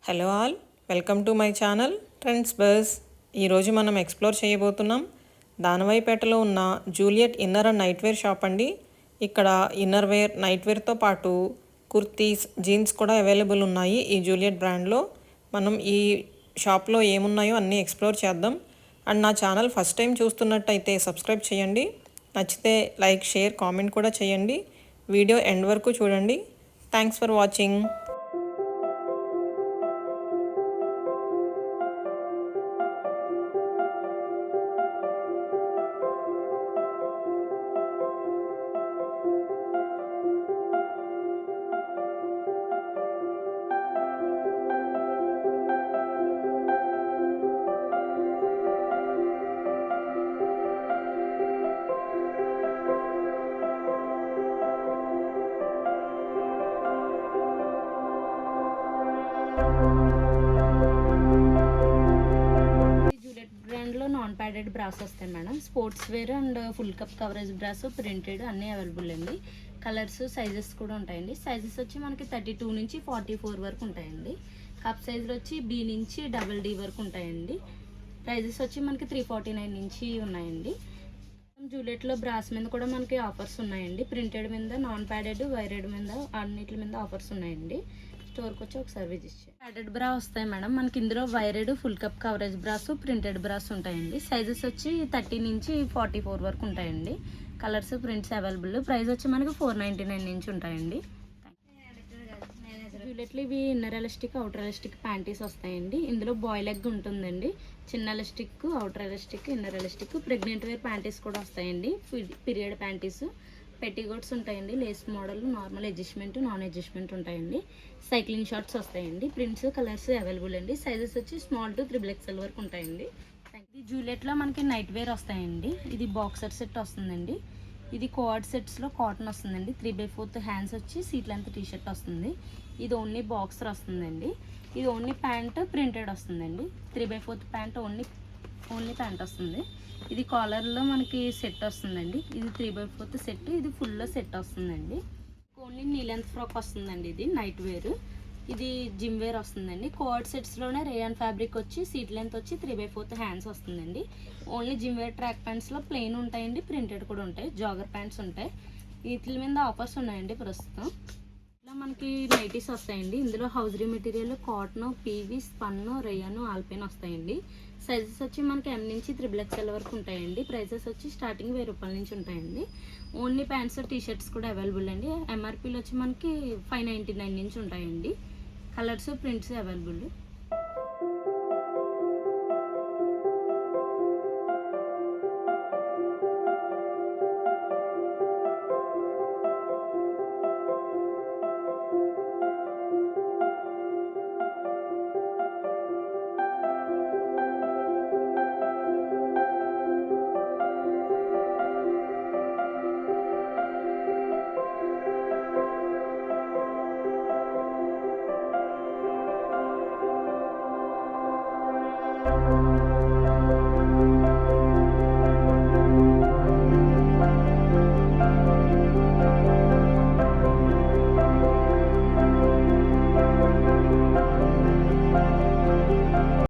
Hello all, welcome to my channel Trends Bus. ఈరోజు మనం explore చేయబోతున్నాం దానవాయిపేటలో ఉన్న Juliet inner and night wear shop అండి. ఇక్కడ ఇన్నర్ వేర్, నైట్ వేర్తో పాటు కుర్తీస్, జీన్స్ కూడా అవైలబుల్ ఉన్నాయి ఈ జూలియట్ బ్రాండ్లో. మనం ఈ షాప్లో ఏమున్నాయో అన్నీ ఎక్స్ప్లోర్ చేద్దాం. అండ్ నా ఛానల్ ఫస్ట్ టైం చూస్తున్నట్టయితే సబ్స్క్రైబ్ చేయండి. నచ్చితే లైక్, షేర్, కామెంట్ కూడా చేయండి. వీడియో ఎండ్ వరకు చూడండి. Thanks for watching. జూలియట్ బ్రాండ్లో నాన్ ప్యాడెడ్ బ్రాస్ వస్తాయి madam. Sports wear and full cup coverage bras, printed అన్నీ అవైలబుల్ అండి. కలర్స్, సైజెస్ కూడా ఉంటాయండి. సైజెస్ వచ్చి మనకి 32 నుంచి 44 వరకు ఉంటాయండి. కప్ సైజులు వచ్చి B నుంచి DD వరకు ఉంటాయండి. ప్రైజెస్ వచ్చి మనకి 349 నుంచి ఉన్నాయండి. జూలియట్లో బ్రాస్ మీద కూడా మనకి ఆఫర్స్ ఉన్నాయండి. ప్రింటెడ్ మీద, నాన్ ప్యాడెడ్, వైరెడ్ మీద అన్నిటి మీద ఆఫర్స్ ఉన్నాయండి. స్టోర్కి వచ్చి ఒకసారి విజిట్ చేయండి. ప్యాడెడ్ బ్రా వస్తాయి మేడం మనకి. ఇందులో wired, full cup coverage bras, printed brass ఉంటాయండి. సైజెస్ వచ్చి 30 నుంచి 44 వరకు ఉంటాయండి. Colours, prints available. ప్రైస్ వచ్చి మనకి 499 నుంచి ఉంటాయండి. జూలియట్లో ఇవి inner elastic, outer elastic panties వస్తాయండి. ఇందులో బాయ్ లెగ్ ఉంటుందండి. చిన్న elastic, outer elastic, inner elastic. Pregnant wear panties కూడా వస్తాయండి. పీరియడ్ ప్యాంటీస్, పెట్టికోట్స్ ఉంటాయండి. Lace model, normal adjustment, non adjustment ఉంటాయండి. సైక్లింగ్ షార్ట్స్ వస్తాయండి. ప్రింట్స్, కలర్స్ అవైలబుల్ అండి. సైజెస్ వచ్చి స్మాల్ టు 3XL వరకు ఉంటాయండి. ఇది జూలియట్లో మనకి నైట్ వేర్ వస్తాయండి. ఇది బాక్సర్ సెట్ వస్తుందండి. ఇది కోఆర్డ్ సెట్స్లో కాటన్ వస్తుందండి. 3/4 హ్యాండ్స్ వచ్చి సీట్ లెంత్ టీషర్ట్ వస్తుంది. ఇది ఓన్లీ బాక్సర్ వస్తుందండి. ఇది ఓన్లీ ప్యాంట్ ప్రింటెడ్ వస్తుందండి. 3/4 ప్యాంట్ ఓన్లీ ప్యాంట్ వస్తుంది. ఇది కాలర్లో మనకి సెట్ వస్తుందండి. ఇది 3/4 సెట్. ఇది ఫుల్లో సెట్ వస్తుందండి. ఓన్లీ నీ లెంత్ ఫ్రాక్ వస్తుందండి. ఇది నైట్ వేర్. ఇది జిమ్ వేర్ వస్తుందండి. కోఆర్డ్ సెట్స్లోనే రేయాన్ ఫ్యాబ్రిక్ వచ్చి సీట్ లెంత్ వచ్చి 3/4 హ్యాండ్స్ వస్తుందండి. ఓన్లీ జిమ్ వేర్ ట్రాక్ ప్యాంట్స్లో ప్లెయిన్ ఉంటాయండి. ప్రింటెడ్ కూడా ఉంటాయి. జాగర్ ప్యాంట్స్ ఉంటాయి. వీటి మీద ఆఫర్స్ ఉన్నాయండి ప్రస్తుతం. ఇలా మనకి నైటీస్ వస్తాయండి. ఇందులో hosiery material, cotton, PV, spun, rayon, alpine వస్తాయండి. సైజెస్ వచ్చి మనకి M నుంచి 3XL వరకు ఉంటాయండి. ప్రైసెస్ వచ్చి స్టార్టింగ్ 1000 రూపాయల నుంచి ఉంటాయండి. ఓన్లీ ప్యాంట్స్, టీషర్ట్స్ కూడా అవైలబుల్ అండి. MRPలు వచ్చి మనకి 599 నుంచి ఉంటాయండి. Colours, prints available.